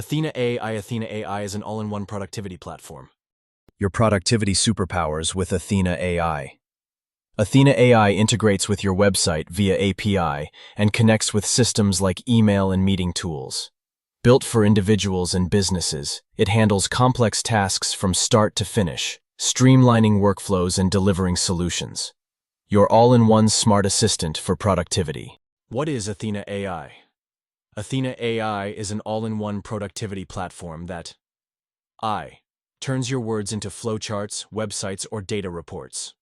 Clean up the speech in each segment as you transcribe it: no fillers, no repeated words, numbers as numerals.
Athena AI is an all-in-one productivity platform. Your productivity superpowers with Athena AI. Athena AI integrates with your website via API and connects with systems like email and meeting tools. Built for individuals and businesses, it handles complex tasks from start to finish, streamlining workflows and delivering solutions. Your all-in-one smart assistant for productivity. What is Athena AI? Athena AI is an all-in-one productivity platform that turns your words into flowcharts, websites, or data reports.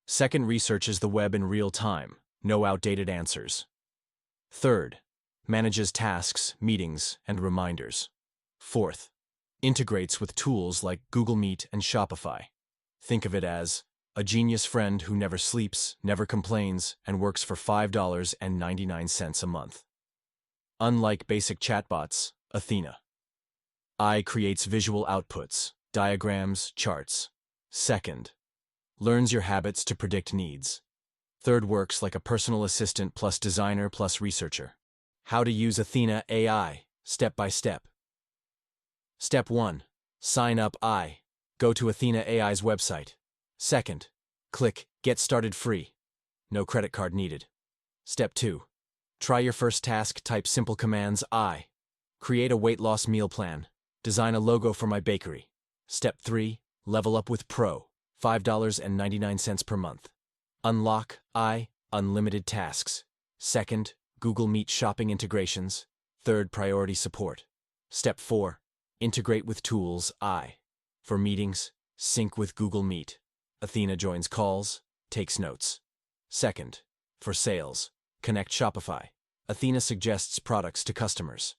Second, researches the web in real time, no outdated answers. Third, manages tasks, meetings, and reminders. Fourth, integrates with tools like Google Meet and Shopify. Think of it as a genius friend who never sleeps, never complains, and works for $5.99 a month. Unlike basic chatbots, Athena AI creates visual outputs, diagrams, charts. Second, learns your habits to predict needs. Third, works like a personal assistant plus designer plus researcher. How to use Athena AI, step by step. Step 1. Sign up. Go to Athena AI's website. Second, click Get Started Free. No credit card needed. Step 2. Try your first task. Type simple commands. Create a weight loss meal plan. Design a logo for my bakery. Step 3. Level up with Pro. $5.99 per month. Unlock unlimited tasks. Second, Google Meet shopping integrations. Third, priority support. Step 4. Integrate with tools. For meetings, sync with Google Meet. Athena joins calls, takes notes. Second, for sales, connect Shopify. Athena suggests products to customers.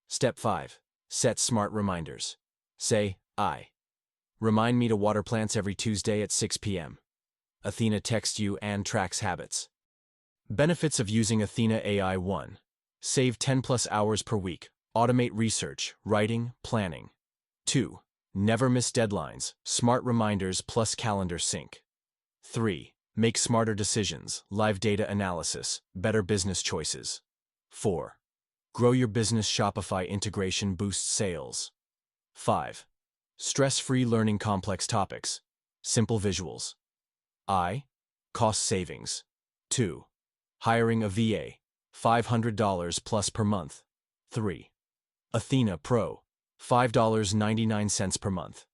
Step 5. Set smart reminders. Say, remind me to water plants every Tuesday at 6 p.m. Athena texts you and tracks habits. Benefits of using Athena AI. 1. Save 10+ hours per week. Automate research, writing, planning. 2. Never miss deadlines. Smart reminders plus calendar sync. 3. Make smarter decisions. Live data analysis. Better business choices. 4. Grow your business. Shopify integration boosts sales. 5. Stress-free learning complex topics. Simple visuals. Cost savings. 2. Hiring a VA. $500 plus per month. 3. Athena Pro. $5.99 per month.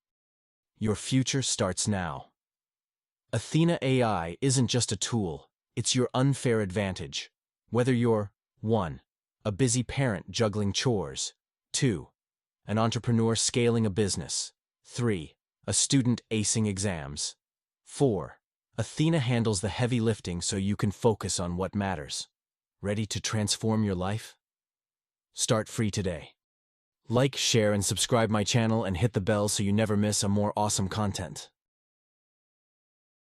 Your future starts now. Athena AI isn't just a tool, it's your unfair advantage. Whether you're 1. A busy parent juggling chores. 2. An entrepreneur scaling a business. 3. A student acing exams. 4. Athena handles the heavy lifting so you can focus on what matters. Ready to transform your life? Start free today. Like, share, and subscribe my channel and hit the bell so you never miss a more awesome content.